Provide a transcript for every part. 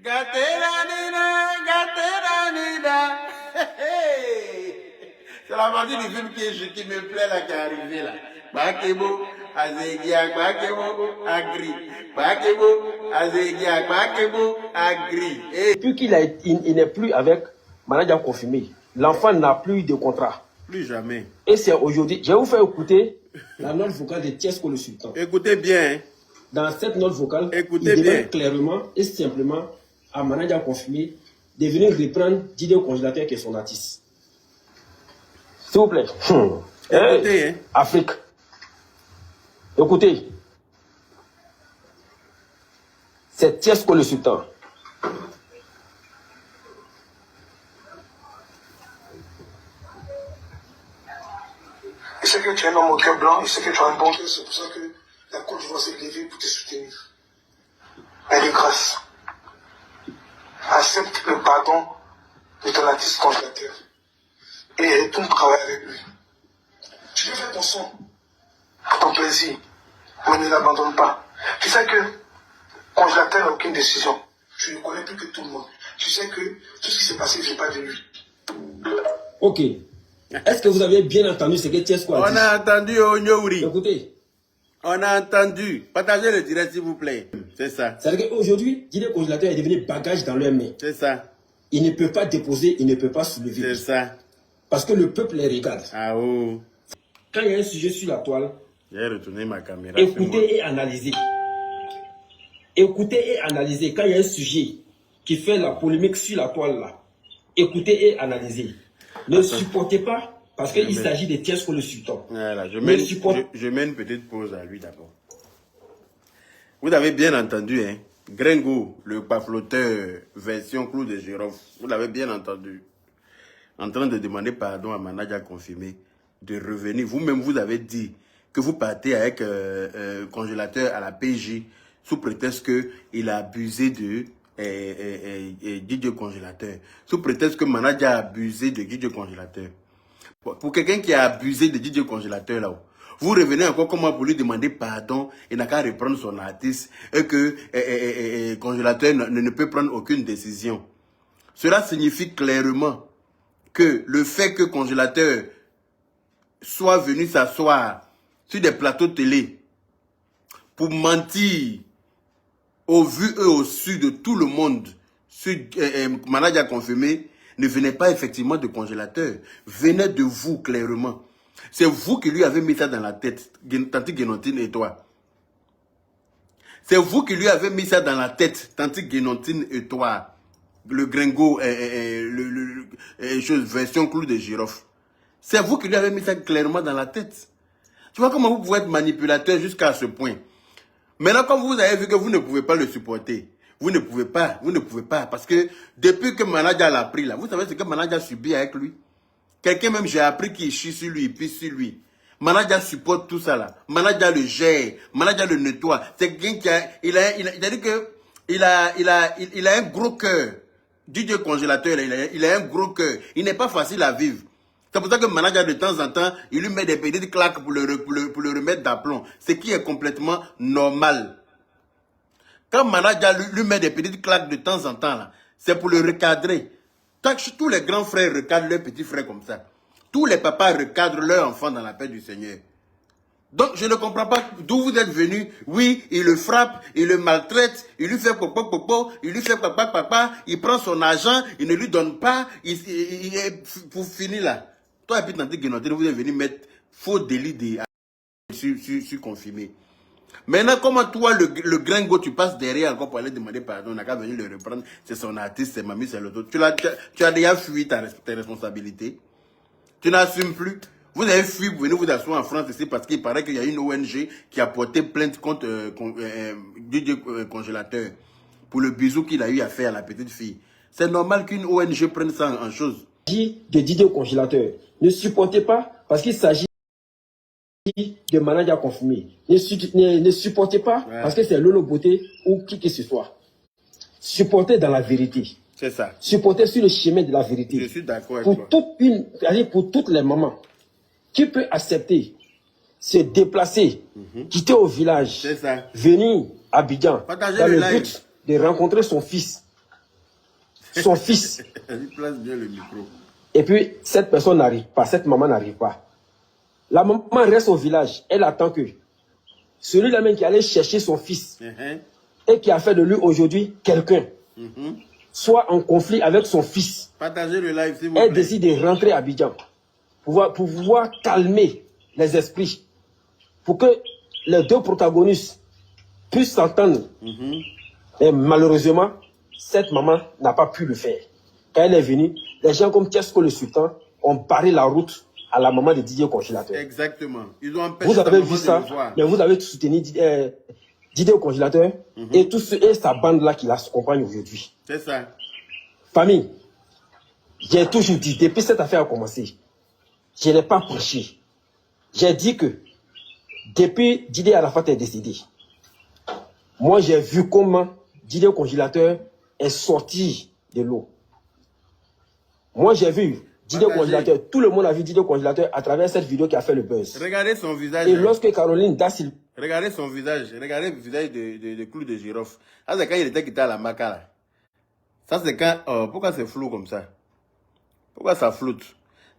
Gateranina. C'est la partie du film qui me plaît là, qui est arrivée là. Bakebo, Azegia, Bakebo, Agri. Bakebo, Azegia, Bakebo, Agri. Depuis qu'il n'est plus avec Manadia confirmé, l'enfant n'a plus de contrat. Plus jamais. Et c'est aujourd'hui. Je vais vous faire écouter la note vocale de Tiesco le Sultan. Écoutez bien. Hein. Dans cette note vocale, écoutez il bien. demande clairement et simplement à Manadia confirmé de venir reprendre Didier Congélateur qui est son artiste. S'il vous plaît. Écoutez, hein. Afrique. Écoutez. C'est Tiesco le Sultan. Je sais que tu es un homme au cœur blanc, je sais que tu as un bon cœur, c'est pour ça que la Côte d'Ivoire s'est levée pour te soutenir. Mais de grâce, accepte le pardon de ton artiste congélateur et retourne travailler avec lui. Tu veux faire ton son pour ton plaisir, mais ne l'abandonne pas. Tu sais que congélateur n'a aucune décision. Tu ne connais plus que tout le monde. Tu sais que tout ce qui s'est passé ne vient pas de lui. Ok. Est-ce que vous avez bien entendu ce que Tiesco a dit? On a entendu Onyouri. Écoutez. On a entendu. Partagez le direct s'il vous plaît. C'est ça. C'est-à-dire qu'aujourd'hui, Didier Congélateur est devenu bagage dans leurs mains. C'est ça. Il ne peut pas déposer, il ne peut pas soulever. C'est ça. Parce que le peuple les regarde. Ah oh. Quand il y a un sujet sur la toile, j'ai retourné ma caméra. Écoutez et analysez. Écoutez et analysez. Quand il y a un sujet qui fait la polémique sur la toile là, écoutez et analysez. Ne supportez pas, parce qu'il s'agit de Tiesco le Sultan. Voilà, je mets une petite pause à lui d'abord. Vous avez bien entendu, hein? Gringo, le pafloteur version Clou de Girofle, vous l'avez bien entendu. En train de demander pardon à Manadia confirmé de revenir. Vous-même, vous avez dit que vous partez avec congélateur à la PJ sous prétexte qu'il a abusé de Didier Congélateur. Sous prétexte que Manadia a abusé de Didier Congélateur. Pour quelqu'un qui a abusé de Didier Congélateur là-haut, vous revenez encore comment pour lui demander pardon, il n'a qu'à reprendre son artiste et que Congélateur ne peut prendre aucune décision. Cela signifie clairement que le fait que Congélateur soit venu s'asseoir sur des plateaux télé pour mentir au vu et au su de tout le monde sur Manadia confirmé ne venait pas effectivement de Congélateur, venait de vous clairement. C'est vous qui lui avez mis ça dans la tête, Tanti Guénontine et toi. C'est vous qui lui avez mis ça dans la tête, Tanti Guénontine et toi. Le Gringo, version Clou de Girofle. C'est vous qui lui avez mis ça clairement dans la tête. Tu vois comment vous pouvez être manipulateur jusqu'à ce point. Maintenant, comme vous avez vu que vous ne pouvez pas le supporter, vous ne pouvez pas, parce que depuis que Manadia l'a pris là, vous savez ce que Manadia subit avec lui? Quelqu'un même, j'ai appris qu'il chie sur lui, il pisse sur lui. Manadia supporte tout ça là. Manadia le gère, Manadia le nettoie. C'est quelqu'un qui a, il a dit que il a un gros cœur. Didier Congélateur, il a un gros cœur. Il n'est pas facile à vivre. C'est pour ça que Manadia, de temps en temps, il lui met des petites claques pour le remettre d'aplomb. Ce qui est complètement normal. Quand Manadia lui met des petites claques de temps en temps, c'est pour le recadrer. Tous les grands frères recadrent leurs petits frères comme ça. Tous les papas recadrent leurs enfants dans la paix du Seigneur. Donc, je ne comprends pas d'où vous êtes venus. Oui, il le frappe, il le maltraite, il lui fait popo, il lui fait papa, il prend son argent, il ne lui donne pas, pour finir là. Toi, et puis, Tanti Guénontine, vous êtes venu mettre faux délit sur confirmé. Maintenant, comment toi, le Gringo, tu passes derrière encore pour aller demander pardon, on n'a qu'à venir le reprendre, c'est son artiste, c'est mamie, c'est l'autre. Tu as déjà fui tes responsabilités. Tu n'assumes plus. Vous avez fui pour venir vous asseoir en France ici parce qu'il paraît qu'il y a une ONG qui a porté plainte contre Didier Congélateur pour le bisou qu'il a eu à faire à la petite fille. C'est normal qu'une ONG prenne ça en chose. De Didier Congélateur. Ne supportez pas parce qu'il s'agit de Manadia confirmé. Ne supportez pas parce que c'est Lolo Beauté ou qui que ce soit. Supportez dans la vérité. C'est ça. Supportez sur le chemin de la vérité. Je suis d'accord avec toi. Pour toutes les mamans qui peut accepter se déplacer, quitter au village, venir à Abidjan, dans le but de rencontrer son fils son fils. Il place bien le micro. Et puis, cette personne n'arrive pas, cette maman n'arrive pas. La maman reste au village, elle attend que celui-là même qui allait chercher son fils et qui a fait de lui aujourd'hui quelqu'un, soit en conflit avec son fils. Partagez le live, s'il vous plaît. Elle décide de rentrer à Abidjan pour pouvoir calmer les esprits, pour que les deux protagonistes puissent s'entendre. Et malheureusement, cette maman n'a pas pu le faire. Quand elle est venue, les gens comme Tiesko le Sultan ont barré la route à la maman de Didier Congélateur. Exactement. Ils ont empêché vous avez vu ça, mais vous avez soutenu Didier au Congélateur et sa bande-là qui l'accompagne aujourd'hui. C'est ça. Famille, j'ai toujours dit, depuis cette affaire a commencé, je n'ai pas prêché. J'ai dit que depuis Didier Arafat est décédé, moi j'ai vu comment Didier au Congélateur est sorti de l'eau. Moi j'ai vu Didier Congélateur, tout le monde a vu Didier Congélateur à travers cette vidéo qui a fait le buzz. Regardez son visage. Et lorsque Caroline Dassil... Regardez son visage, regardez le visage de Clou de Girofle. Ça c'est quand il était quitté à la Maca là. Ça c'est quand... pourquoi c'est flou comme ça? Pourquoi ça floute?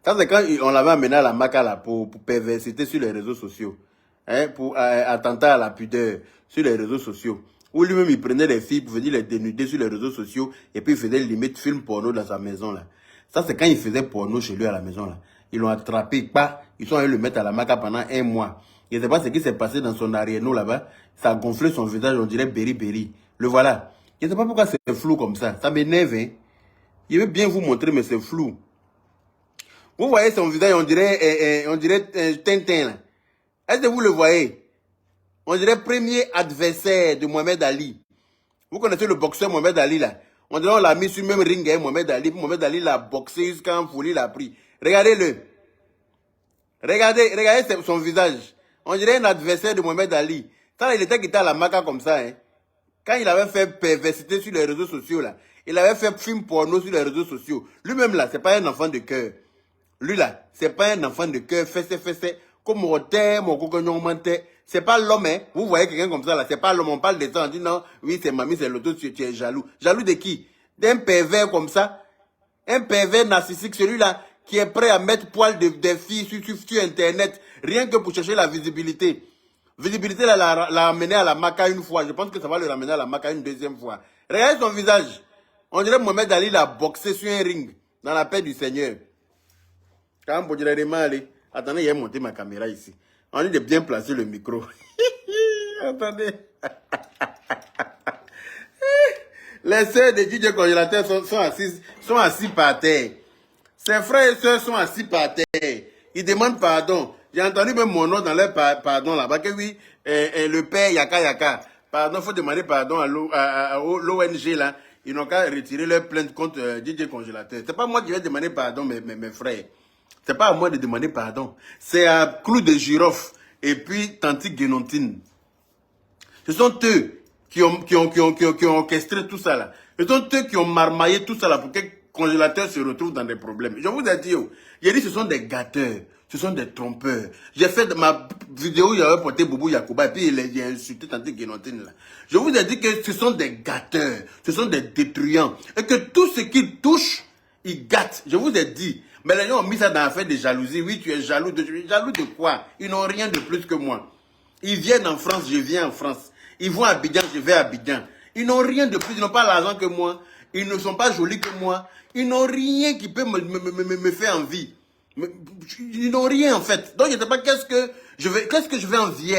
Ça c'est quand on l'avait amené à la Maca là pour perversité sur les réseaux sociaux. Hein, pour attentat à la pudeur sur les réseaux sociaux. Où lui-même il prenait les filles pour venir les dénuder sur les réseaux sociaux et puis il faisait limite film porno dans sa maison là. Ça, c'est quand il faisait porno chez lui à la maison, là. Ils l'ont attrapé, pas. Ils sont allés le mettre à la Maca pendant 1 mois. Je ne sais pas ce qui s'est passé dans son arrière-nous, là-bas. Ça a gonflé son visage, on dirait Berry. Le voilà. Je ne sais pas pourquoi c'est flou comme ça. Ça m'énerve, hein. Je vais bien vous montrer, mais c'est flou. Vous voyez son visage, on dirait Tintin, là. Est-ce que vous le voyez? On dirait premier adversaire de Mohamed Ali. Vous connaissez le boxeur Mohamed Ali, là? On dirait qu'on l'a mis sur le même ring avec Mohamed Ali. Mohamed Ali l'a boxé jusqu'à en folie, l'a pris. Regardez-le. Regardez son visage. On dirait un adversaire de Mohamed Ali. Ça, il était quitté à la Maca comme ça. Hein. Quand il avait fait perversité sur les réseaux sociaux, là, il avait fait film porno sur les réseaux sociaux. Lui-même, là, c'est pas un enfant de cœur. Lui, là, c'est pas un enfant de cœur. Fessé. Comme mon terre, mon cocognon, mon terre. C'est pas l'homme, hein. Vous voyez quelqu'un comme ça, là. C'est pas l'homme. On parle de ça. On dit non, oui, c'est mamie, c'est l'auto, tu es jaloux. Jaloux de qui? D'un pervers comme ça. Un pervers narcissique, celui-là, qui est prêt à mettre poil des filles sur Internet, rien que pour chercher la visibilité. Visibilité, là, l'a amené à la Maca 1 fois. Je pense que ça va le ramener à la Maca 2e fois. Regardez son visage. On dirait Mohamed Ali l'a boxé sur un ring, dans la paix du Seigneur. Quand vous direz mal, attendez, il a monté ma caméra ici. On dit de bien placer le micro. Attendez. Les sœurs de Didier Congélateur sont assis par terre. Ses frères et sœurs sont assis par terre. Ils demandent pardon. J'ai entendu même mon nom dans leur pardon là-bas. Que oui, le père Yaka. Pardon, il faut demander pardon à l'ONG là. Ils n'ont qu'à retirer leur plainte contre Didier Congélateur. C'est pas moi qui vais demander pardon, mes frères. C'est pas à moi de demander pardon. C'est à Clou de Girofle et puis Tanti Guénontine. Ce sont eux qui ont orchestré tout ça là. Ce sont eux qui ont marmaillé tout ça là pour que Congélateur se retrouve dans des problèmes. Je vous ai dit, j'ai dit ce sont des gâteurs, ce sont des trompeurs. J'ai fait ma vidéo où il y avait porté Boubou Yacouba et puis il a insulté Tanti Guénontine là. Je vous ai dit que ce sont des gâteurs, ce sont des détruisants. Et que tout ce qu'ils touchent, ils gâtent. Je vous ai dit. Mais les gens ont mis ça dans l'affaire de jalousie. Oui, tu es jaloux de quoi? Ils n'ont rien de plus que moi. Ils viennent en France, je viens en France. Ils vont à Abidjan, je vais à Abidjan. Ils n'ont rien de plus, ils n'ont pas l'argent que moi. Ils ne sont pas jolis que moi. Ils n'ont rien qui peut me faire envie. Ils n'ont rien en fait. Donc je ne sais pas qu'est-ce que je vais envier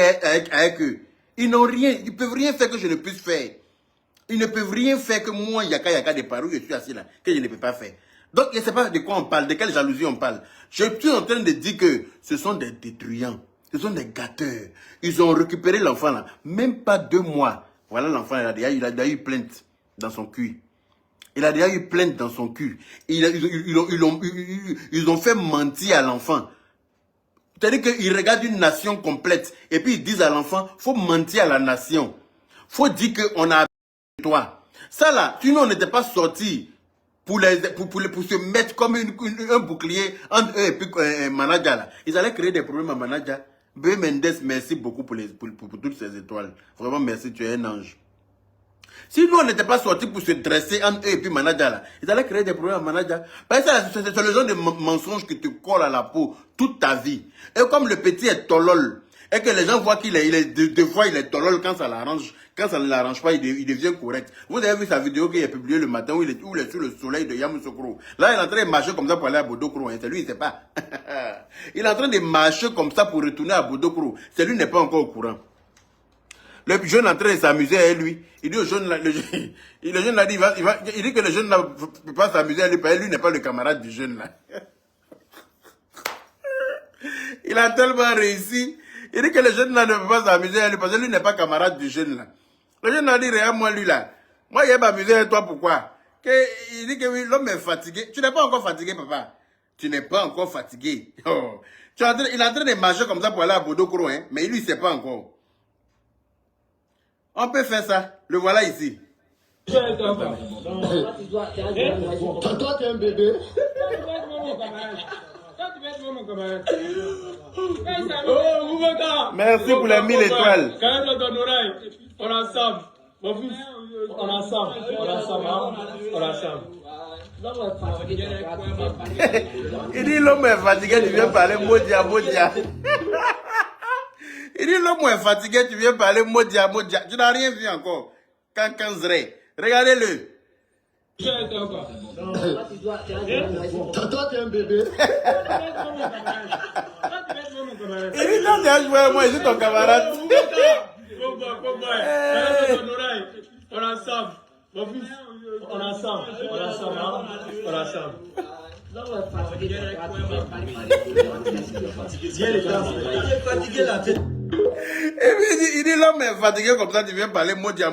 avec eux. Ils n'ont rien, ils ne peuvent rien faire que je ne puisse faire. Ils ne peuvent rien faire que moi, Yaka de Paris, je suis assis là, que je ne peux pas faire. Donc, je ne sais pas de quoi on parle, de quelle jalousie on parle. Je suis en train de dire que ce sont des détruisants, ce sont des gâteurs. Ils ont récupéré l'enfant là, même pas 2 mois. Voilà l'enfant, il a déjà eu plainte dans son cul. Il a déjà eu plainte dans son cul. Ils ont fait mentir à l'enfant. C'est-à-dire qu'ils regardent une nation complète et puis ils disent à l'enfant, faut mentir à la nation. Faut dire qu'on a toi. Ça là, sinon on n'était pas sorti pour se mettre comme un bouclier entre eux et puis Manaja là. Ils allaient créer des problèmes à Manaja. B. Mendes, merci beaucoup pour toutes ces étoiles. Vraiment merci, tu es un ange. Si nous, on n'était pas sortis pour se dresser entre eux et puis Manaja, là, ils allaient créer des problèmes à Manaja. Parce que c'est le genre de mensonge qui te colle à la peau toute ta vie. Et comme le petit est tolol, et que les gens voient qu'il est, deux fois il est tolol quand ça l'arrange, quand ça ne l'arrange pas, il devient correct. Vous avez vu sa vidéo qu'il a publiée le matin où il est sur le soleil de Yamoussoukro. Là, il est en train de marcher comme ça pour aller à Bodokro. Hein. C'est lui, il ne sait pas. Il est en train de marcher comme ça pour retourner à Bodokro. C'est lui, n'est pas encore au courant. Le jeune est en train de s'amuser avec lui. Il dit au jeune, le jeune a dit, il dit que le jeune ne peut pas s'amuser avec lui, parce que lui n'est pas le camarade du jeune là. Il a tellement réussi. Il dit que le jeune là ne peut pas s'amuser avec lui, parce que lui n'est pas camarade du jeune là. Le jeune a dit, regarde-moi lui là. Moi, il va m'amuser avec toi, pourquoi? Il dit que oui, l'homme est fatigué. Tu n'es pas encore fatigué, papa. Tu n'es pas encore fatigué. Oh. Il est en train de marcher comme ça pour aller à Bodokro, hein, mais lui, il ne sait pas encore. On peut faire ça. Le voilà ici. Toi, tu es un bébé. Merci pour les 1000 étoiles. On est ensemble. Mon fils, on est ensemble. On est ensemble. On est ensemble. Il dit l'homme est fatigué, tu viens parler Modia. Il dit l'homme est fatigué, tu viens parler Modia. Tu n'as rien vu encore. Kankanzre. Regardez-le. Toi, tu es un bébé. Il dit quand tu as joué à moi, je suis ton camarade. On est ensemble. Mon fils, on est ensemble. On est ensemble. On est ensemble. Et puis il dit l'homme est fatigué comme ça, tu viens parler Modia.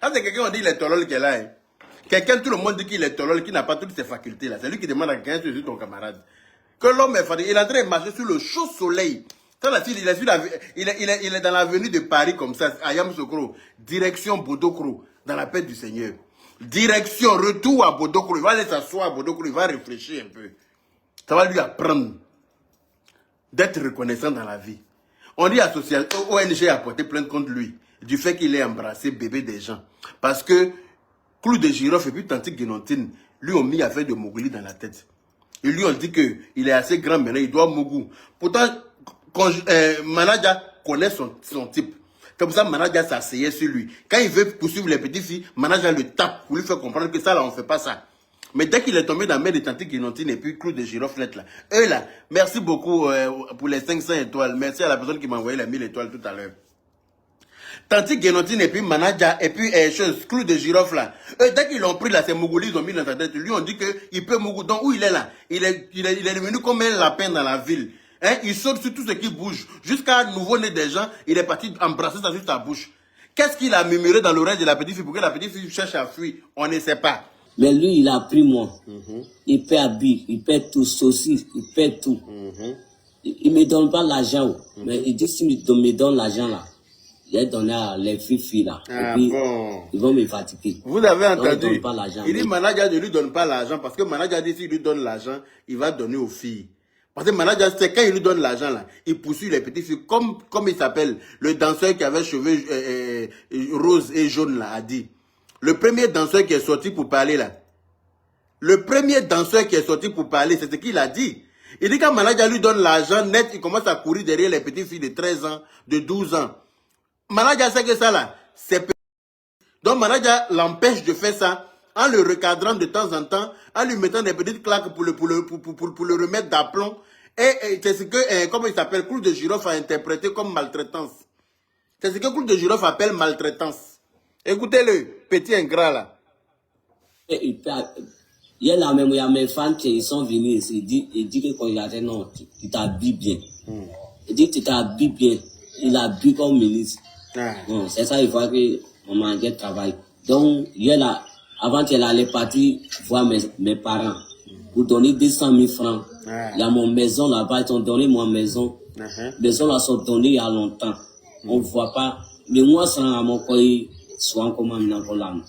Ah, c'est quelqu'un, on dit il est tolol qu'elle a. Hein. Quelqu'un, tout le monde dit qu'il est tolol, qui n'a pas toutes ses facultés là. C'est lui qui demande à quelqu'un, tu es ton camarade. Que l'homme est fatigué, il est en train de marcher sur le chaud soleil. Il est dans l'avenue de Paris comme ça, à Yamoussoukro, direction Bodokro, dans la paix du Seigneur. Direction, retour à Bodokro. Il va aller s'asseoir à Bodokro, il va réfléchir un peu. Ça va lui apprendre d'être reconnaissant dans la vie. On dit ONG a porté plainte contre lui du fait qu'il ait embrassé bébé des gens. Parce que Clou de Girofle et puis Tantique Guénontine lui ont mis affaire de Moguli dans la tête. Ils lui ont dit qu'il est assez grand maintenant, il doit Mogou. Pourtant, Manaja connaît son type. Comme ça, Manaja s'asseyait sur lui. Quand il veut poursuivre les petites filles, Manaja le tape pour lui faire comprendre que ça, là, on ne fait pas ça. Mais dès qu'il est tombé dans la main de Tantique Guénontine et puis Clou de Girofle là, eux là, merci beaucoup pour les 500 étoiles. Merci à la personne qui m'a envoyé les 1000 étoiles tout à l'heure. Tantique Guénontine et puis Manaja et puis Clou de Girofle là. Eux, dès qu'ils l'ont pris là, ces Mogoulis, ils ont mis dans sa tête. Lui, on dit qu'il peut Mogou. Donc, où il est là, il est devenu comme un lapin dans la ville. Hein? Il saute sur tout ce qui bouge. Jusqu'à nouveau-né des gens, il est parti embrasser ça sur sa bouche. Qu'est-ce qu'il a murmuré dans l'oreille de la petite fille pour que la petite fille cherche à fuir? On ne sait pas. Mais lui, il a pris moi. Il paie habit, il paie tout, saucisse, il paie tout. Il ne me donne pas l'argent. Mais il dit, si il me donne l'argent là, il a donné à les filles là. Ah, et puis, bon. ils vont me fatiguer. Vous avez entendu? Donc, il donne pas l'argent. Il dit, Manaja ne lui donne pas l'argent parce que Manaja dit, s'il lui donne l'argent, il va donner aux filles. Parce que Manaja, c'est quand il lui donne l'argent là, il poursuit les petites filles, comme il s'appelle, le danseur qui avait cheveux roses et jaunes là, a dit. Le premier danseur qui est sorti pour parler là, c'est ce qu'il a dit. Il dit quand Manaja lui donne l'argent net, il commence à courir derrière les petites filles de 13 ans, de 12 ans. Manaja sait que ça là, c'est petit. Donc Manaja l'empêche de faire ça en le recadrant de temps en temps, en lui mettant des petites claques pour le remettre d'aplomb. Et c'est ce que, comment il s'appelle, Clou de Girofle a interprété comme maltraitance. C'est ce que Clou de Girofle appelle maltraitance. Écoutez-le, petit ingrat là. Il y a là même, il y a mes fans qui sont venus ici. Il dit que quand il a dit non, tu t'habilles bien. Il dit tu t'habilles bien. Il a bu comme ministre. Bon, c'est ça, il faut que mon manager travaille. Donc, il y a là, avant qu'elle allait partir voir mes parents pour donner 200 000 francs. Il y a mon maison là-bas, ils ont donné mon maison. Les gens là sont donnés il y a longtemps. On ne voit pas. Mais moi, ça à mon pays, soit comme un envolant.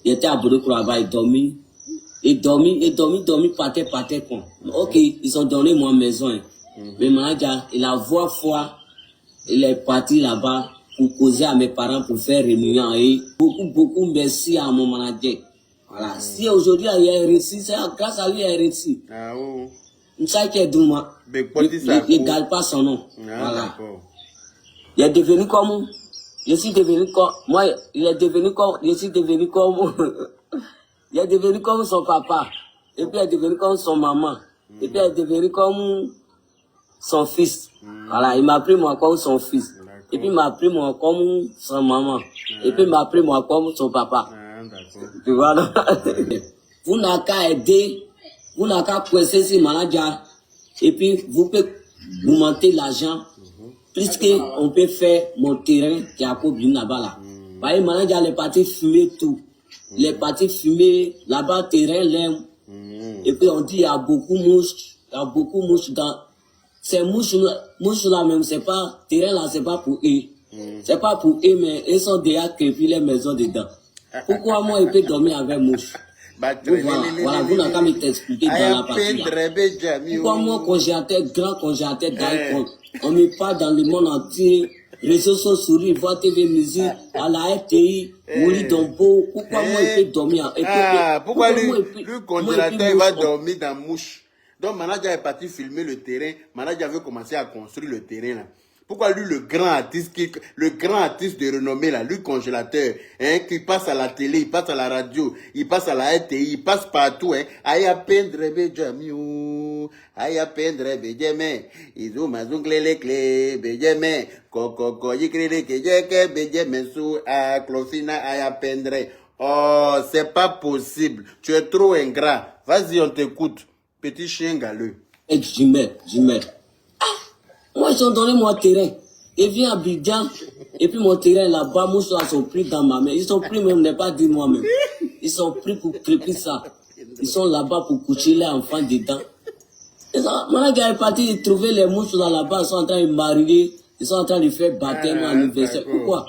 Il était à Bodokro là-bas, il dormit, partait quoi. Ok, ils ont donné mon maison. Mais manager, il a voix foi, il est parti là-bas pour causer à mes parents, pour faire réunion. Et beaucoup merci à mon manager. Voilà. Si aujourd'hui il y a réussi, c'est grâce à lui il a réussi. Ah oh. Ça qui est dommage. Il ne garde pas son nom. Voilà. Il est devenu comme. Je suis devenu comme. Moi, il est devenu comme. Je suis devenu comme. Il est devenu comme son papa. Et puis il est devenu comme son maman. Et puis il est devenu comme son fils. Voilà. Il m'a pris moi comme son fils. Et puis il m'a pris moi comme son maman. Et puis il m'a pris moi comme son papa. Tu vois, non? Vous n'avez qu'à aider. Vous n'avez qu'à coincer ce manager. Et puis vous pouvez vous monter l'argent. Puisque on peut faire mon terrain qui a bien là-bas là. Voyez, manager les partis fumer tout. Les partis fumer là-bas terrain l'aime. Et puis on dit il y a beaucoup de mouches. Il y a beaucoup de mouches dans. Ces mouches là même, c'est pas terrain là, c'est pas pour eux. C'est pas pour eux, mais ils sont déjà crépus les maisons dedans. Pourquoi moi il peut dormir avec mouches? Voilà, vous n'avez qu'à me t'expliquer dans la partie là. Pourquoi moi congélateur, grand congélateur d'iPhone, on me parle dans le monde entier, réseaux sociaux, voix TV musique, à la RTI, Moli Dombo, pourquoi moi il peut dormir? Pourquoi lui congélateur il va dormir dans mouche? Donc manager est parti filmer le terrain, manager veut commencer à construire le terrain là. Pourquoi lui, le grand artiste de renommée, là, lui, congélateur, hein, qui passe à la télé, il passe à la radio, il passe à la RTI, il passe partout, hein, aïe à peindre, béjamiou, aïe à peindre, béjamé, ils ont mazonglé les clés, béjamé, coco, yécré, kéjéké, béjamé, sous, à clofina, aïe à peindre. Oh, c'est pas possible, tu es trop ingrat. Vas-y, on t'écoute, petit chien galeux. Et j'y mets. Moi, ils ont donné mon terrain. Ils viennent à Abidjan. Et puis mon terrain là-bas, moi, ils sont pris dans ma main. Ils sont pris même, n'est pas dit moi-même. Ils sont pris pour crépir ça. Ils sont là-bas pour coucher les enfants dedans. Mon gars est parti trouver les mouches là-bas. Ils sont en train de marier. Ils sont en train de faire baptême anniversaire. Pourquoi?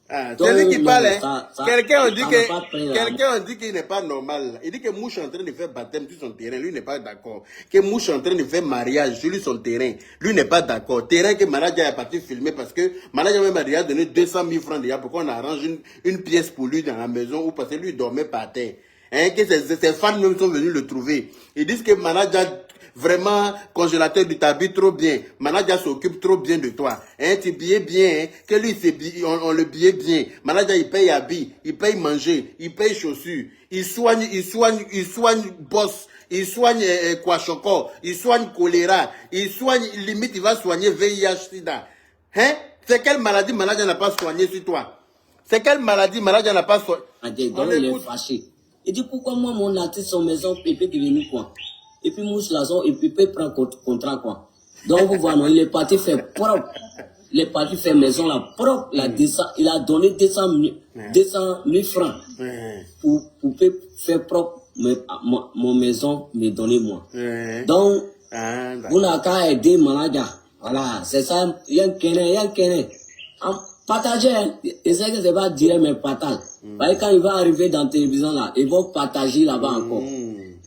C'est lui qui parle, hein. Quelqu'un a dit qu'il n'est pas normal. Il dit que Mouche est en train de faire baptême sur son terrain. Lui n'est pas d'accord. Que Mouche est en train de faire mariage sur son terrain. Lui n'est pas d'accord. Terrain que manager est parti filmer parce que manager même a déjà donné 200 000 francs déjà pour qu'on arrange une pièce pour lui dans la maison ou parce que lui dormait par terre. Hein, que ses fans même sont venus le trouver. Ils disent que manager vraiment congélateur du t'habille trop bien. Manager s'occupe trop bien de toi. Hein, tu billets bien, hein, que lui on le billet bien. Manager il paye habit, il paye manger, il paye chaussures, il soigne boss, il soigne kwashoko, il soigne choléra, il soigne limite il va soigner VIH sida. Hein? C'est quelle maladie manager n'a pas soigné sur toi? C'est quelle maladie manager n'a pas soigné? Donc il est fâché. Il dit pourquoi moi mon artiste son maison il peut devenir quoi? Et puis mouche la zone, et puis peut prendre contrat quoi. Donc vous voyez, non, il est parti faire propre. Il est parti faire maison là propre. Il a donné 200 000 francs pour faire propre mon maison, me donner moi. Donc, vous n'avez qu'à aider manager. Voilà, c'est ça. Il y a un kené. Partager, et c'est que c'est pas dire mais partage. Parce que quand il va arriver dans la télévision là, ils vont partager là-bas encore.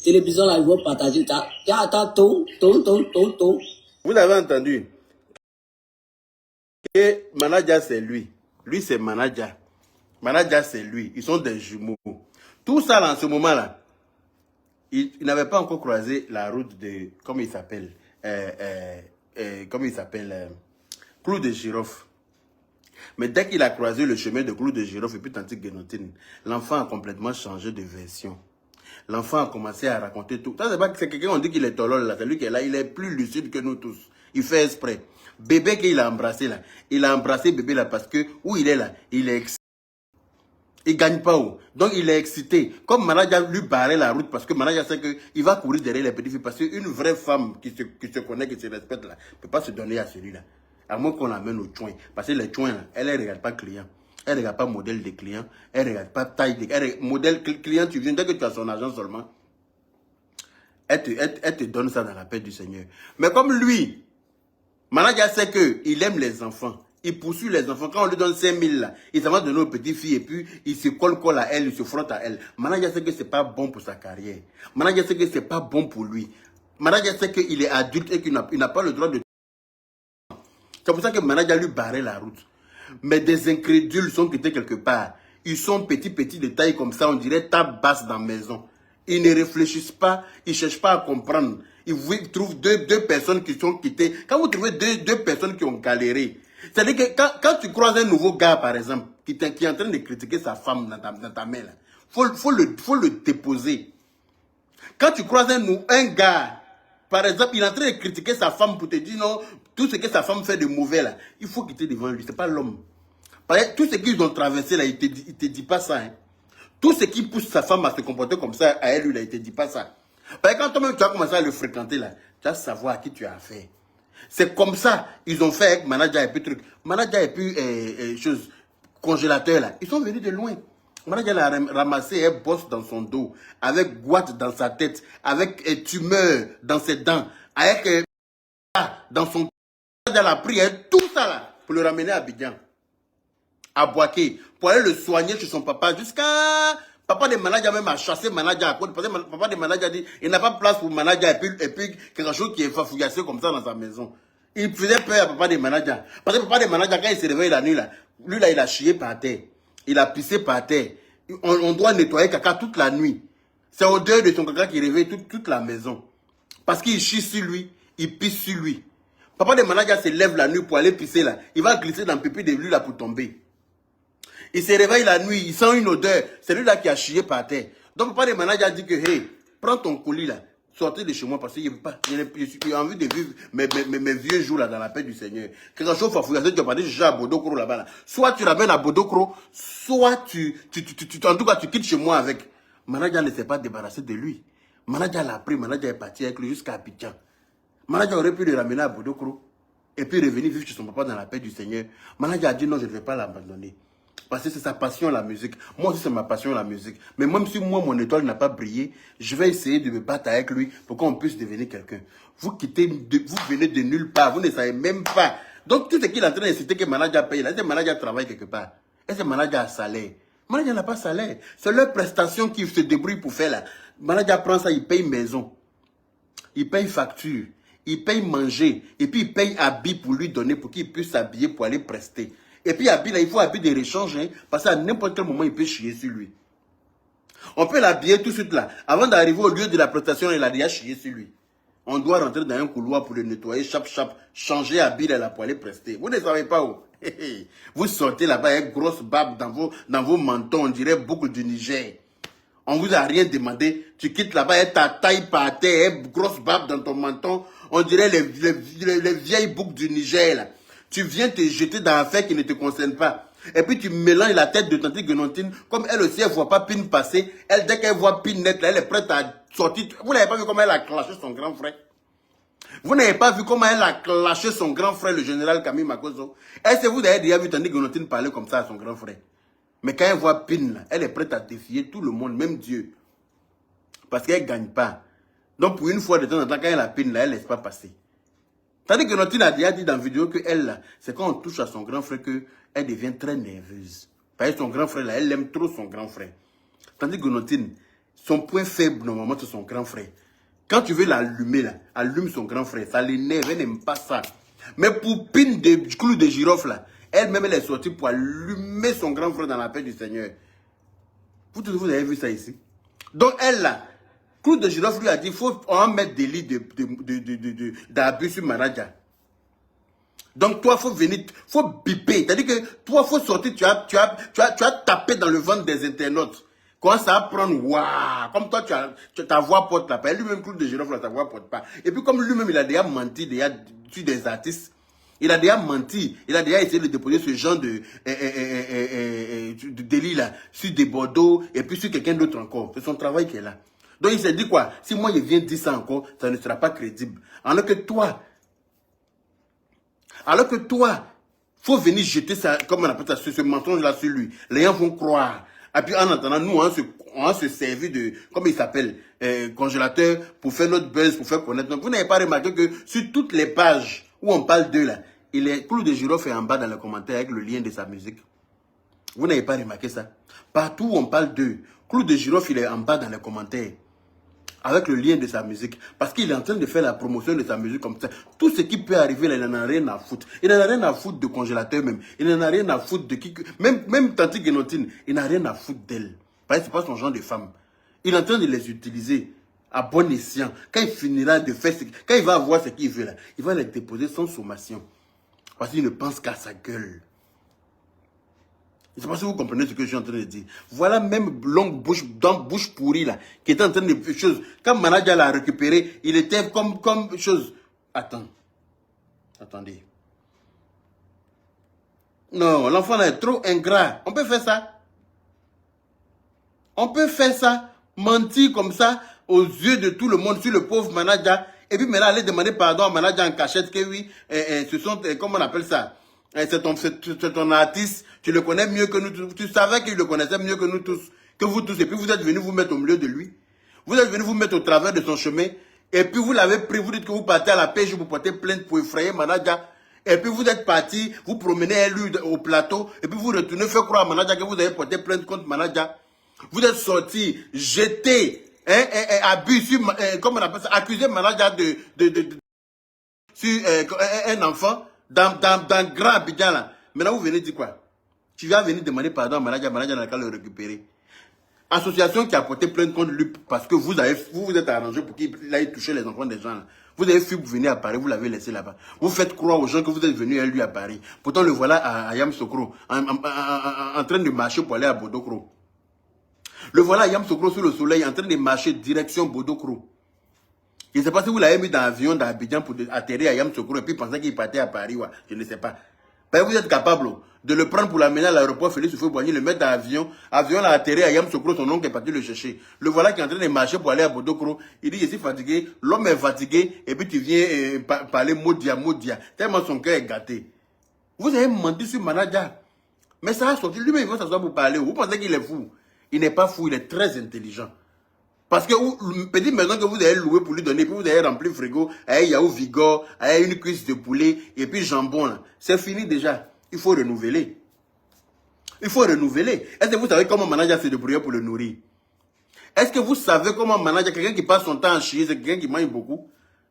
Télévision là, ils vont partager. Vous avez entendu? Et manager c'est lui. Lui c'est manager. Manager c'est lui. Ils sont des jumeaux. Tout ça là, en ce moment là, il n'avait pas encore croisé la route de, comment il s'appelle, Clou de Girofle. Mais dès qu'il a croisé le chemin de Clou de Girofle et puis Tantique Guénotine, l'enfant a complètement changé de version. L'enfant a commencé à raconter tout. Ça, c'est pas que c'est quelqu'un, on dit qu'il est tolol là. C'est lui qui est là, il est plus lucide que nous tous. Il fait exprès. Bébé qu'il a embrassé là, il a embrassé bébé là parce que où il est là, il est excité. Il gagne pas où. Donc il est excité. Comme manager lui barrait la route parce que manager sait qu'il va courir derrière les petites filles. Parce qu'une vraie femme qui se connaît, qui se respecte là, ne peut pas se donner à celui-là. À moins qu'on l'amène au chouin. Parce que les chouins là, elle ne regarde pas client. Elle ne regarde pas modèle de client. Elle ne regarde pas taille de modèle client, tu viens, dès que tu as son argent seulement, elle te donne ça dans la paix du Seigneur. Mais comme lui, manager sait qu'il aime les enfants. Il poursuit les enfants. Quand on lui donne 5 000 là, il s'en va donner aux petites filles et puis il se colle à elle, il se frotte à elle. Manager sait que ce n'est pas bon pour sa carrière. Manager sait que ce n'est pas bon pour lui. Manager sait qu'il est adulte et qu'il n'a pas le droit de... C'est pour ça que manager lui barrait la route. Mais des incrédules sont quittés quelque part. Ils sont petits de taille comme ça, on dirait table basse dans la maison. Ils ne réfléchissent pas, ils ne cherchent pas à comprendre. Ils trouvent deux personnes qui sont quittées. Quand vous trouvez deux personnes qui ont galéré, c'est-à-dire que quand tu croises un nouveau gars, par exemple, qui est en train de critiquer sa femme dans ta main, il faut le déposer. Quand tu croises un gars, par exemple, il est en train de critiquer sa femme pour te dire non, tout ce que sa femme fait de mauvais, là, il faut quitter devant lui, ce n'est pas l'homme. Tout ce qu'ils ont traversé, là, il ne te dit pas ça. Hein. Tout ce qui pousse sa femme à se comporter comme ça, à elle, là, il ne te dit pas ça. Parce que quand toi-même tu as commencé à le fréquenter, là, tu vas savoir à qui tu as affaire. C'est comme ça, ils ont fait avec Manaja et puis truc. Manaja et puis congélateur, là, ils sont venus de loin. Manaja a ramassé un boss dans son dos, avec goitre dans sa tête, avec tumeur dans ses dents, avec dans son... Manaja a pris tout ça là, pour le ramener à Abidjan, à Boaké, pour aller le soigner chez son papa, jusqu'à... Papa de Manaja même a chassé Manaja à côté, parce que papa de Manaja a dit, il n'a pas de place pour Manaja, et puis quelque chose qui est fafouillassé comme ça dans sa maison. Il faisait peur à papa de Manaja. Parce que papa de Manaja, quand il s'est réveillé la nuit, là, lui là, il a chié par terre. Il a pissé par terre. On doit nettoyer caca toute la nuit. C'est l'odeur de son caca qui réveille toute la maison. Parce qu'il chie sur lui, il pisse sur lui. Papa de Manaja se lève la nuit pour aller pisser là. Il va glisser dans le pipi de lui là pour tomber. Il se réveille la nuit, il sent une odeur. C'est lui là qui a chié par terre. Donc papa de Manaja a dit que, hey, prends ton colis là, sortez de chez moi parce que j'ai envie de vivre mes vieux jours là dans la paix du Seigneur. Quelque chose fafouillassé, tu vas pas dire, j'ai à Bodokro là-bas là. Soit tu ramènes à Bodokro, soit en tout cas tu quittes chez moi avec. Manaja ne s'est pas débarrassé de lui. Manaja l'a pris, Manaja est parti avec lui jusqu'à Abidjan. Manaja aurait pu le ramener à Bodokro et puis revenir vivre chez son papa dans la paix du Seigneur. Manaja a dit non, je ne vais pas l'abandonner. Parce que c'est sa passion la musique. Moi aussi c'est ma passion la musique. Mais même si moi mon étoile n'a pas brillé, je vais essayer de me battre avec lui pour qu'on puisse devenir quelqu'un. Vous venez de nulle part, vous ne savez même pas. Donc tout ce qu'il est en train d'inciter que Manaja paye, là, c'est Manaja travaille quelque part. Est-ce que Manaja a salaire? Manaja n'a pas salaire. C'est leur prestation qu'ils se débrouillent pour faire là. Manaja prend ça, il paye maison. Il paye facture. Il paye manger. Et puis il paye habit pour lui donner, pour qu'il puisse s'habiller pour aller prester. Et puis habit là, il faut habiller de rechange, hein, parce qu'à n'importe quel moment, il peut chier sur lui. On peut l'habiller tout de suite là. Avant d'arriver au lieu de la prestation, il a déjà chié sur lui. On doit rentrer dans un couloir pour le nettoyer, changer habit là pour aller prester. Vous ne savez pas où. Vous sortez là-bas avec grosse barbe dans vos mentons, on dirait boucle du Niger. On vous a rien demandé. Tu quittes là-bas avec ta taille par terre, grosse barbe dans ton menton. On dirait les vieilles boucles du Niger là. Tu viens te jeter dans l'affaire qui ne te concerne pas. Et puis tu mélanges la tête de tante Guenontine. Comme elle aussi, elle ne voit pas Pin passer. Elle, dès qu'elle voit Pin net, là, elle est prête à sortir. Vous n'avez pas vu comment elle a clashé son grand frère? Vous n'avez pas vu comment elle a clashé son grand frère, le général Camille Makoso? Est-ce que vous avez déjà vu tante Guenontine parler comme ça à son grand frère? Mais quand elle voit Pin, là, elle est prête à défier tout le monde, même Dieu. Parce qu'elle ne gagne pas. Donc pour une fois de temps en temps, quand elle a Pin, là, elle ne laisse pas passer. Tandis que Notine a déjà dit dans la vidéo que elle, là, c'est quand on touche à son grand frère qu'elle devient très nerveuse. Parce que son grand frère, là, elle aime trop son grand frère. Tandis que Notine, son point faible, normalement, c'est son grand frère. Quand tu veux l'allumer, là, allume son grand frère. Ça l'énerve, elle n'aime pas ça. Mais pour Pin de clou de girofle, là, elle-même, elle est sortie pour allumer son grand frère dans la paix du Seigneur. Vous avez vu ça ici? Donc, elle, là, Clou de girofle lui a dit, il faut mettre des lits d'abus sur Manaja. Donc toi, il faut venir, il faut biper. C'est-à-dire que toi, il faut sortir, tu as tapé dans le ventre des internautes. Quand ça va prendre, waouh, comme toi, ta voix porte là. Lui-même, Clou de girofle, ta voix porte pas. Et puis comme lui-même, il a déjà menti sur des artistes. Il a déjà menti. Il a déjà essayé de déposer ce genre de délit là, sur des Bordeaux, et puis sur quelqu'un d'autre encore. C'est son travail qui est là. Donc il s'est dit quoi? Si moi je viens dire ça encore, ça ne sera pas crédible. Alors que toi, faut venir jeter ça, comme on appelle ça, ce mensonge-là sur lui. Les gens vont croire. Et puis en attendant, nous, on va se servir de, comment il s'appelle, congélateur, pour faire notre buzz, pour faire connaître. Donc vous n'avez pas remarqué que sur toutes les pages où on parle d'eux là, il est Clou de girofle est en bas dans les commentaires avec le lien de sa musique. Vous n'avez pas remarqué ça? Partout où on parle d'eux, Clou de girofle il est en bas dans les commentaires. avec le lien de sa musique. Parce qu'il est en train de faire la promotion de sa musique comme ça. Tout ce qui peut arriver là, il n'en a rien à foutre. Il n'en a rien à foutre de congélateur même. Il n'en a rien à foutre de qui... Même Tante Guénotine, il n'a rien à foutre d'elle. Parce que ce n'est pas son genre de femme. Il est en train de les utiliser à bon escient. Quand il finira de faire... Quand il va avoir ce qu'il veut là, il va les déposer sans sommation. Parce qu'il ne pense qu'à sa gueule. Je ne sais pas si vous comprenez ce que je suis en train de dire. Voilà même longue bouche, dans bouche pourrie là, qui était en train de faire choses. Quand Manadia l'a récupéré, il était comme chose. Attendez. Non, l'enfant là est trop ingrat. On peut faire ça. On peut faire ça, mentir comme ça aux yeux de tout le monde sur le pauvre Manadia. Et puis maintenant aller demander pardon à Manadia en cachette que oui, ce sont, comment on appelle ça? C'est ton artiste, tu le connais mieux que nous tous. Tu savais qu'il le connaissait mieux que nous tous, que vous tous. Et puis vous êtes venus vous mettre au milieu de lui. Vous êtes venus vous mettre au travers de son chemin. Et puis vous l'avez pris, vous dites que vous partez à la pêche, vous portez plainte pour effrayer Manadia. Et puis vous êtes parti, vous promenez lui au plateau. Et puis vous retournez faire croire à Manadia que vous avez porté plainte contre Manadia. Vous êtes sorti, jeté, abus sur, comment on appelle ça, accusé Manadia sur un enfant. Dans Grand Abidjan là. Maintenant vous venez dire quoi? Tu vas venir demander pardon à Manadia, Manadia n'a qu'à le récupérer. Association qui a porté plainte contre lui parce que vous vous êtes arrangé pour qu'il aille toucher les enfants des gens là. Vous avez fui pour venir à Paris, vous l'avez laissé là-bas. Vous faites croire aux gens que vous êtes venu à lui à Paris. Pourtant le voilà à Yamoussoukro en train de marcher pour aller à Bodokro. Le voilà à Yamoussoukro sous le soleil en train de marcher direction Bodokro. Je ne sais pas si vous l'avez mis dans l'avion d'Abidjan pour atterrir à Yamoussoukro et puis penser qu'il partait à Paris. Ouais. Je ne sais pas. Ben, vous êtes capable de le prendre pour l'amener à l'aéroport Félix Houphouët-Boigny, le mettre dans l'avion. L'avion l'a atterri à Yamoussoukro, son oncle est parti le chercher. Le voilà qui est en train de marcher pour aller à Bodokro. Il dit, je suis fatigué. L'homme est fatigué et puis tu viens parler Modia. Tellement son cœur est gâté. Vous avez menti sur Manadia. Mais ça a sorti. Lui-même, il va s'asseoir pour parler. Vous pensez qu'il est fou? Il n'est pas fou, il est très intelligent. Parce que une petite maison que vous avez louée pour lui donner, puis vous avez rempli le frigo, il y a Vigor, une cuisse de poulet, et puis jambon. C'est fini déjà. Il faut renouveler. Il faut renouveler. Est-ce que vous savez comment Manadia se débrouille pour le nourrir? Est-ce que vous savez comment Manadia, quelqu'un qui passe son temps à chier, c'est quelqu'un qui mange beaucoup?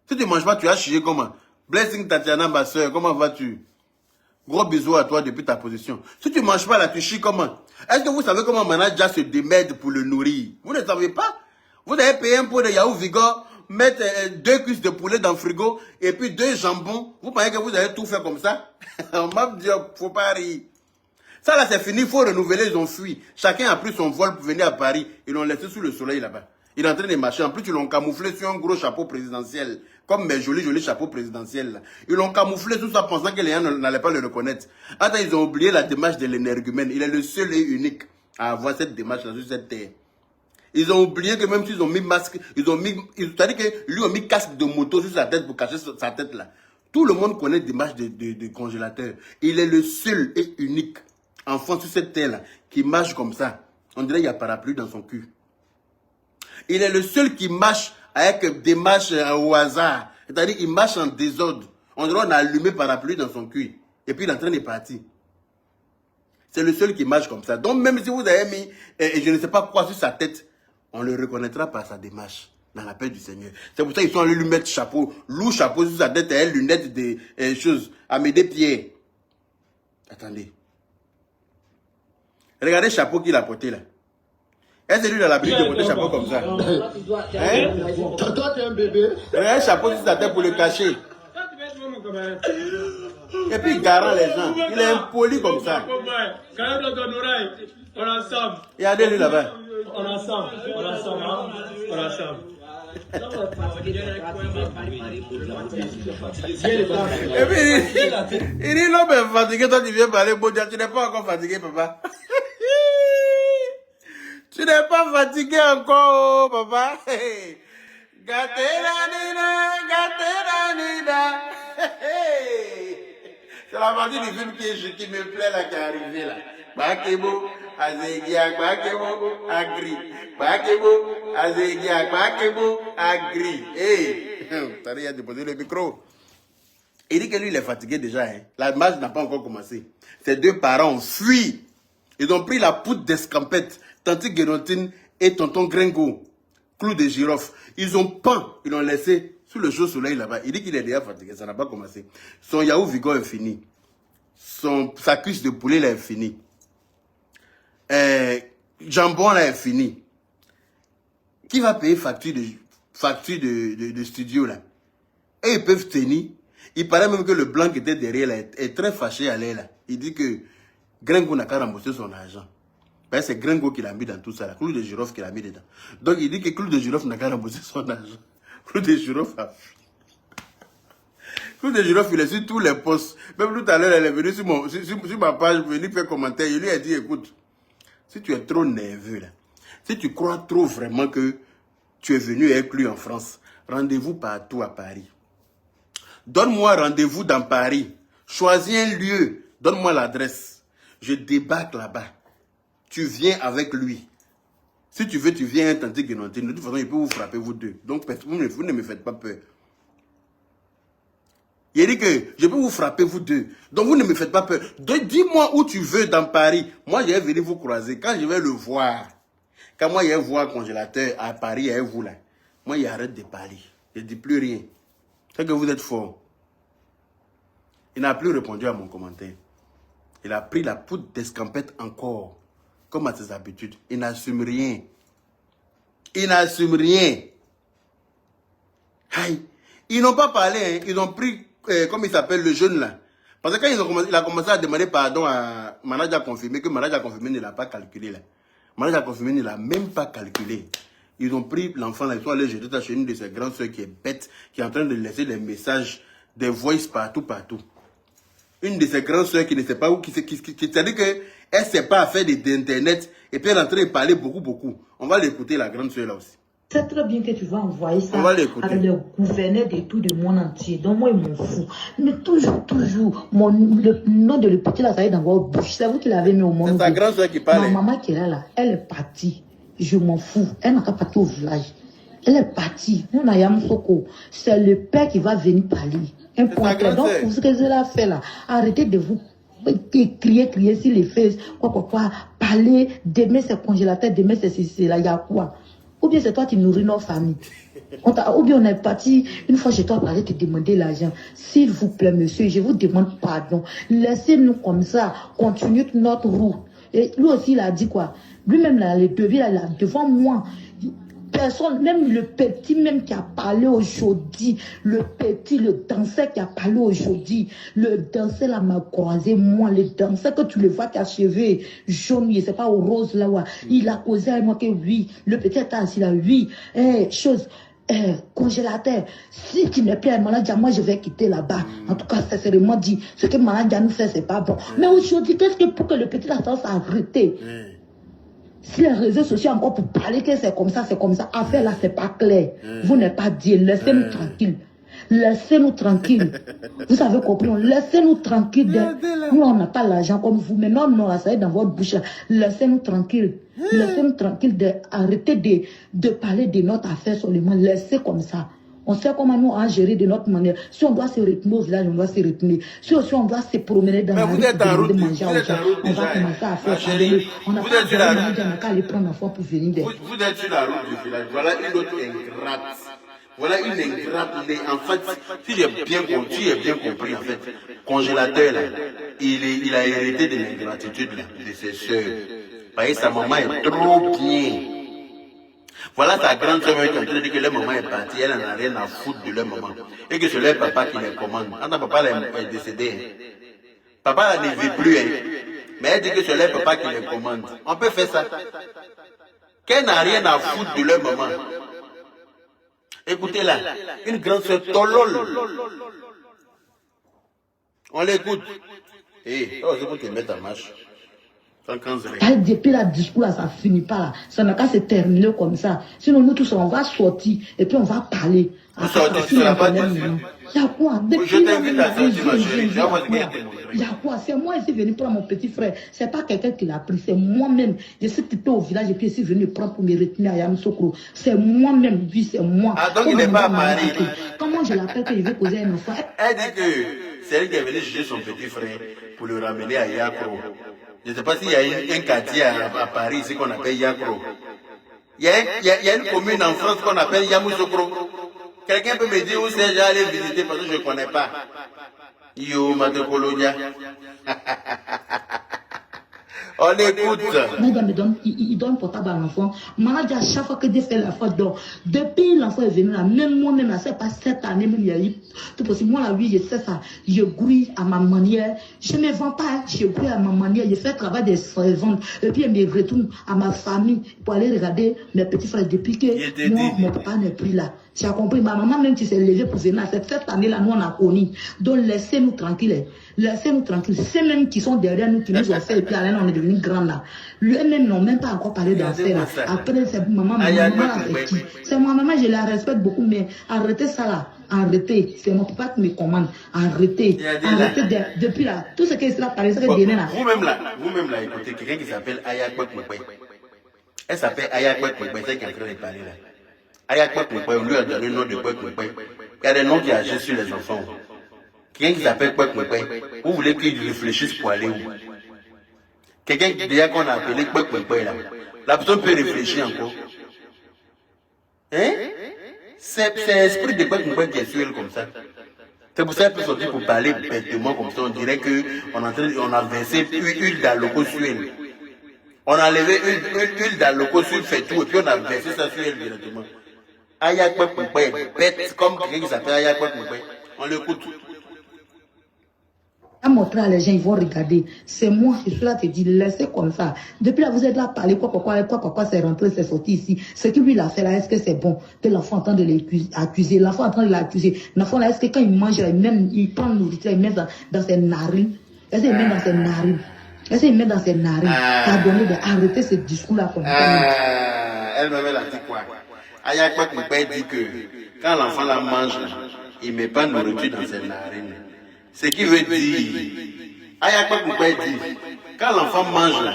Si tu ne manges pas, tu as chier comment? Blessing Tatiana, ma soeur, comment vas-tu? Gros bisous à toi depuis ta position. Si tu ne manges pas là, tu chies comment? Est-ce que vous savez comment Manadia se démerde pour le nourrir? Vous ne savez pas? Vous avez payé un pot de yaourt Vigor, mettre 2 cuisses de poulet dans le frigo et puis 2 jambons. Vous pensez que vous allez tout faire comme ça? On m'a dit, faut pas rire. Ça là, c'est fini, il faut renouveler, ils ont fui. Chacun a pris son vol pour venir à Paris. Ils l'ont laissé sous le soleil là-bas. Il est en train de marcher. En plus, ils l'ont camouflé sur un gros chapeau présidentiel. Comme mes jolis chapeaux présidentiels là. Ils l'ont camouflé sous ça pensant que les gens n'allaient pas le reconnaître. Attends, ils ont oublié la démarche de l'énergumène. Il est le seul et unique à avoir cette démarche là sur cette terre. Ils ont oublié que même s'ils ont mis masque, c'est-à-dire que lui ont mis casque de moto sur sa tête pour cacher sa tête là. Tout le monde connaît des marches de congélateur. Il est le seul et unique enfant sur cette terre là qui marche comme ça. On dirait qu'il y a parapluie dans son cul. Il est le seul qui marche avec des marches au hasard. C'est-à-dire qu'il marche en désordre. On dirait qu'on a allumé parapluie dans son cul. Et puis il est en train de partir. C'est le seul qui marche comme ça. Donc même si vous avez mis, je ne sais pas quoi sur sa tête, on le reconnaîtra par sa démarche dans la paix du Seigneur. C'est pour ça qu'ils sont allés lui mettre chapeau, lourd chapeau sur sa tête et lunettes des choses, à mes 2 pieds. Attendez. Regardez le chapeau qu'il a porté là. Est-ce que lui dans la Bible de porter chapeau comme ça? Hein? Toi, t'es un bébé. Regardez le chapeau sur sa tête pour le cacher. Et puis il garant les gens. Il est impoli comme ça. Regardez-lui là-bas. On est ensemble. Et puis il dit l'homme est fatigué, toi tu viens parler bon Dieu, tu n'es pas encore fatigué papa. Tu n'es pas fatigué encore papa. Gâté la nina. C'est la partie du film qui me plaît là, qui est arrivée là. Bakebo, Azegia, Bakebo, Agri. Bakebo, Azegia, Bakebo, Agri. Hey, t'as déjà déposé le micro. Il dit que lui, il est fatigué déjà. Hein. La marche n'a pas encore commencé. Ses 2 parents ont fui. Ils ont pris la poudre d'escampette, Tante Guénotine et Tonton Gringo. clou de girofle. Ils ont peint, ils l'ont laissé sous le chaud soleil là-bas. Il dit qu'il est déjà fatigué, ça n'a pas commencé. Son yaourt Vigo est fini. Sa cuisse de poulet là est finie. Jambon là est fini. Qui va payer facture de studio là? Et ils peuvent tenir. Il paraît même que le blanc qui était derrière là est très fâché à l'air là. Il dit que Gringo n'a qu'à rembourser son argent. Ben, c'est Gringo qui l'a mis dans tout ça, la clou de girofle qui l'a mis dedans. Donc il dit que clou de girofle n'a qu'à rembourser son argent. Clou de girofle a fui. Clou de girofle, il est sur tous les posts. Même tout à l'heure, elle est venue sur ma page, venue faire commentaire. Il lui a dit, écoute, si tu es trop nerveux là, si tu crois trop vraiment que tu es venu avec lui en France, rendez-vous partout à Paris. Donne-moi rendez-vous dans Paris. Choisis un lieu. Donne-moi l'adresse. Je débarque là-bas. Tu viens avec lui. Si tu veux, tu viens un tanti Guénontine. De toute façon, il peut vous frapper, vous deux. Donc, vous ne me faites pas peur. Il dit que je peux vous frapper, vous deux. Donc, vous ne me faites pas peur. Dis-moi où tu veux dans Paris. Moi, je vais venir vous croiser. Quand je vais le voir, quand moi, je vais voir congélateur à Paris, avec vous là, moi, il arrête de parler. Je ne dis plus rien. C'est que vous êtes fort. Il n'a plus répondu à mon commentaire. Il a pris la poudre d'escampette encore. Comme à ses habitudes. Il n'assume rien. Il n'assume rien. Aïe. Ils n'ont pas parlé. Hein. Ils ont pris, comme il s'appelle, le jeune là. Parce que quand il a commencé à demander pardon à Manadja a confirmé que Manadja a confirmé ne l'a pas calculé là. Manadja a confirmé ne l'a même pas calculé. Ils ont pris l'enfant là, ils sont allés jeter ça chez une de ses grandes soeurs qui est bête, qui est en train de laisser des messages, des voices partout. Une de ses grandes soeurs qui ne sait pas où, qui c'est-à-dire qu'elle ne sait pas faire d'internet, et puis elle est en train de parler beaucoup. On va l'écouter, la grande soeur là aussi. C'est très bien que tu vas envoyer ça avec le gouverneur de tout le monde entier. Donc moi, il m'en fout. Mais toujours, le nom de le petit là, ça y est dans votre bouche. C'est vous qui l'avez mis au monde. C'est sa grande soeur qui parle. Ma maman qui est là, elle est partie. Je m'en fous. Elle n'a pas parti au village. Elle est partie. On a Yamsoko. C'est le père qui va venir parler. Un point clair. Donc, pour ce que je l'ai fait là, arrêtez de vous crier sur les fesses. Quoi. Parler, demain c'est congélateur, demain c'est là, il y a quoi? Ou bien c'est toi qui nourris nos familles. Ou bien on est parti une fois chez toi pour aller te demander l'argent. S'il vous plaît, monsieur, je vous demande pardon. Laissez-nous comme ça, continuer notre route. Et lui aussi, il a dit quoi? Lui-même, là, les devis, là, devant moi. Personne, même le petit même qui a parlé aujourd'hui, le danseur qui a parlé aujourd'hui, le danseur là m'a croisé, moi, le danseur que tu le vois qui a cheveux jaunes, c'est pas au rose là, ouais. Il a causé avec moi que oui, le petit est assis là, oui, congélateur, si tu n'es plus un malade, moi je vais quitter là-bas. En tout cas, sincèrement dit, ce que malade nous fait, c'est pas bon. Mais aujourd'hui, qu'est-ce que pour que le petit là s'arrête? Si les réseaux sociaux encore pour parler que c'est comme ça, affaire là, c'est pas clair. Vous n'êtes pas dit, laissez-nous tranquille. Laissez-nous tranquille. Vous avez compris, laissez-nous tranquille. Nous, on n'a pas l'argent comme vous, mais non, ça est dans votre bouche. Laissez-nous tranquille. Laissez-nous tranquille d'arrêter de parler de notre affaire seulement. Laissez comme ça. On sait comment nous on gérer de notre manière. Si on doit se retenir au village, on doit se retenir. Si aussi on doit se promener dans la rue, de manger aux gens, on va commencer à faire parler. On n'a pas besoin de aller prendre un enfant pour venir. Vous êtes sur la route du village. Voilà une autre ingrate. Voilà une ingrate. En fait, si j'ai bien compris, en fait, congélateur là, il a hérité de l'ingratitude de ses soeurs. Parce que sa maman est trop bien. Voilà sa grande soeur qui est en train de dire que leur maman est partie, elle n'en a rien à foutre de leur maman. Et que c'est leur papa qui les commande. Quand papa est décédé, papa ne vit plus, mais elle dit que c'est leur papa qui les commande. On peut faire ça. Qu'elle n'a rien à foutre de leur maman. Écoutez là, une grande soeur tolol. On l'écoute. C'est pour te mettre en marche. Depuis la discours là, ça finit pas là. Ça n'a qu'à se terminer comme ça. Sinon, nous tous, on va sortir et puis on va parler. Vous sortez sur la page. Il y a quoi? Je t'invite à sortir, ma chérie. Il y a quoi? C'est moi ici venu prendre mon petit frère. C'est pas quelqu'un qui l'a pris, c'est moi-même. Je suis quitté au village et puis ici venu prendre pour me retenir à Yamoussoukro. C'est moi-même, oui, c'est moi. Ah, donc il n'est pas à Paris. Comment je l'appelle que je vais causer un enfant? Elle dit que c'est elle qui est venue juger son petit frère pour le ramener à Yakro. Je ne sais pas s'il y a un quartier à Paris, c'est qu'on appelle Yakro. Il y a une commune en France qu'on appelle Yamoussoukro. Quelqu'un peut me dire où c'est, j'allais visiter parce que je ne connais pas. Yo, Matokolodia. On écoute. Nadia me donne, il donne portable à l'enfant. Manager, à chaque fois que Dieu fait la faute, donc, depuis l'enfant est venu là, même moi-même, là, c'est pas cette année, même il y a eu tout possible. Moi, là, oui, je sais ça. Je grouille à ma manière. Je ne me vends pas, je grouille à ma manière. Je fais le travail des servantes. Et puis, je me retourne à ma famille pour aller regarder mes petits frères depuis que moi, mon papa n'est plus là. Tu as compris, ma maman même qui s'est levée pour venir à cette année-là, nous on a connu. Donc laissez-nous tranquilles. Laissez-nous tranquilles. Ces mêmes qui sont derrière nous, qui nous ont fait, et puis à on est devenu grand là. Eux-mêmes n'ont même pas encore parlé d'affaires là. Après, c'est maman, c'est moi, maman, je la respecte beaucoup, mais arrêtez ça là. Arrêtez. C'est mon papa qui me commande. Arrêtez. Arrêtez depuis là. Tout ce qui sera parlé, c'est que Bénin là. Vous-même là, écoutez, quelqu'un qui s'appelle Aya Kwekwe. Elle s'appelle Aya Kwekwe, c'est qui est en train de parler là. Aya Kwekwe, on lui a donné le nom de Kwekwe. Il y a des noms qui agissent sur les enfants. Quelqu'un qui s'appelle Kwekwe, vous voulez qu'il réfléchisse pour aller où? Quelqu'un qui déjà qu'on a appelé Kwekwe là. La personne peut réfléchir encore. Hein? C'est l'esprit de Kwekwe qui est sur elle comme ça. C'est pour ça qu'elle peut sortir pour parler bêtement comme ça. On dirait qu'on a versé huile d'aloco sur elle. On a levé huile d'aloco sur le fait-tout et puis on a versé ça sur elle directement. Aya Kwekwe, bête comme quelqu'un qui s'appelle Aya Kwekwe. On l'écoute. À montrer à les gens, ils vont regarder. C'est moi, je suis là, te dis, laissez comme ça. Depuis là, vous êtes là, parler quoi, c'est rentré, c'est sorti ici. Ce que lui, il a fait là, est-ce que c'est bon? Que l'enfant est en train de l'accuser, l'enfant est en train de l'accuser. L'enfant là, est-ce que quand il mange, il prend le nourriture, il met dans ses narines? Est-ce qu'il met dans ses narines? Est-ce qu'il met dans ses narines? Pardonnez d'arrêter ce discours-là comme ça. Elle-même, elle a dit quoi? Aya Kwekwe dit que quand l'enfant la mange, il ne met pas de nourriture dans ses narines. Ce qui veut dire, Aya Kwekwe dit, quand l'enfant mange là,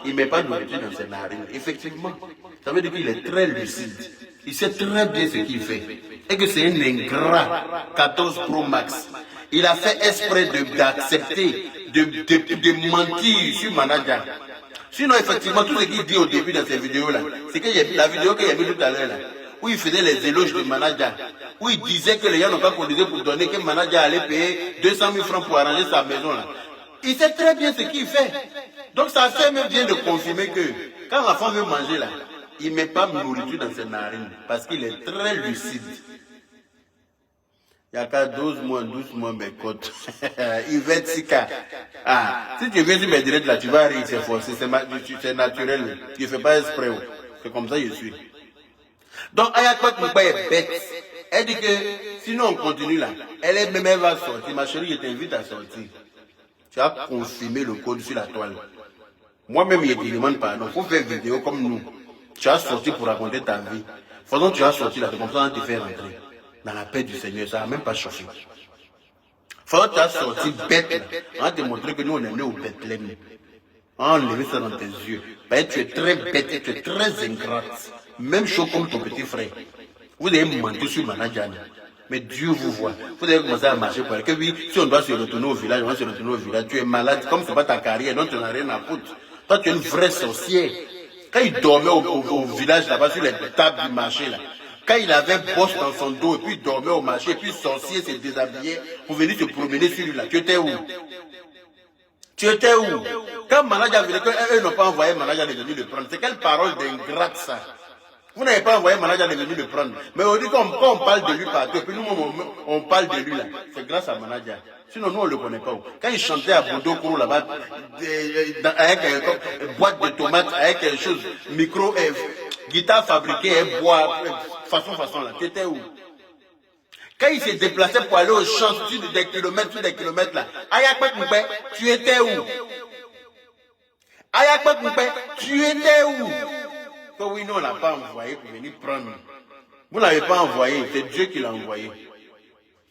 il ne met pas de nourriture dans ses narines. Effectivement, ça veut dire qu'il est très lucide. Il sait très bien ce qu'il fait. Et que c'est un ingrat 14 Pro Max. Il a fait exprès d'accepter, de mentir sur Manager. Sinon, effectivement, tout ce qu'il dit au début de ces vidéos-là, c'est que la vidéo qu'il y a vu tout à l'heure, où il faisait les éloges de Manager, où il disait que les gens n'ont pas cotisé pour donner, que Manager allait payer 200 000 francs pour arranger sa maison. Là. Il sait très bien ce qu'il fait. Donc, ça fait même bien de confirmer que quand l'enfant veut manger, là, il ne met pas de nourriture dans ses narines, parce qu'il est très lucide. Il y a qu'à 12 mois, mes côtes. Yvette Sika. Ah, si tu viens sur mes directs là, tu vas rire, c'est forcé, c'est naturel. Tu ne fais pas exprès. C'est comme ça que je suis. Donc, Aya Kwekwe est bête. Elle dit que, sinon on continue là, elle va sortir. Ma chérie, je t'invite à sortir. Tu as confirmé le code sur la toile. Moi-même, je te demande pardon. Il faut faire une vidéo comme nous. Tu as sorti pour raconter ta vie. Faisons, tu as sorti là, c'est comme ça on te fait rentrer. Dans la paix du Seigneur, ça n'a même pas chauffé. Faut que tu as sorti bête là. On va te montrer que nous on est nés au Bethléem. On a enlevé ça dans tes yeux. Ben, tu es très bête, tu es très ingrate. Même chose comme ton petit frère. Vous avez menti sur Manager. Mais Dieu vous voit. Vous avez commencé à marcher pour elle. Que oui, si on doit se retourner au village, on va se retourner au village. Tu es malade, comme ce n'est pas ta carrière, donc tu n'as rien à foutre. Toi, tu es une vraie sorcière. Quand il dormait au village là-bas, sur les tables du marché là, quand il avait bosse dans son dos, et puis il dormait au marché, et puis sorcier s'est déshabillé pour venir se promener sur lui là. Tu étais où? Tu étais où? Quand Manager venait, eux n'ont pas envoyé Manager de venir le prendre. C'est quelle parole d'ingrate ça? Vous n'avez pas envoyé Manager de venir le prendre. Mais on dit quand on parle de lui partout, et puis nous on parle de lui là. C'est grâce à Manager. Sinon nous on ne le connaît pas. Quand il chantait à Bodo là-bas, avec une boîte de tomates, avec quelque chose, micro, guitare fabriquée, bois, façon là. Tu étais où? Quand il s'est déplacé pour aller au champ sur des kilomètres là, Aya Kwekwe, tu étais où? Aya Kwekwe, tu étais où? Que oui, nous on l'a pas envoyé pour venir prendre. Vous ne l'avez pas envoyé, c'est Dieu qui l'a envoyé.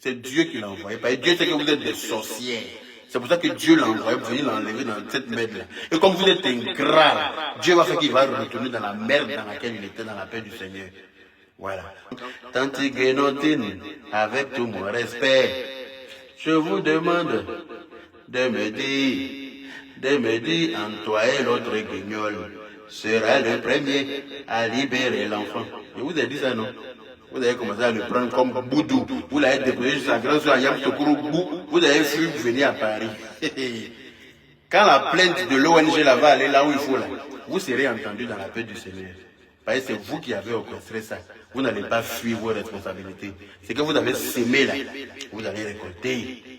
C'est Dieu qui l'a envoyé. Parce que Dieu sait que vous êtes des sorcières. C'est pour ça que Dieu l'a envoyé pour venir l'enlever dans cette merde là. Et comme vous êtes ingrat, Dieu va faire qu'il va retourner dans la merde dans laquelle il était, dans la paix du Seigneur. Voilà. Tanti Guénotine, avec tout mon respect, je vous demande de me dire en toi et l'autre guignol, sera le premier à libérer l'enfant. Je vous ai dit ça, non? Vous avez commencé à le prendre comme Boudou. Vous l'avez déposé sur sa grande soeur Yam Tokoro. Vous avez fui venir à Paris. Quand la plainte de l'ONG là va aller là où il faut, là, vous serez entendu dans la paix du Seigneur. Parce que c'est vous qui avez orchestré ça. Vous n'allez pas fuir vos responsabilités. C'est que vous avez sémé là. Vous allez récolter.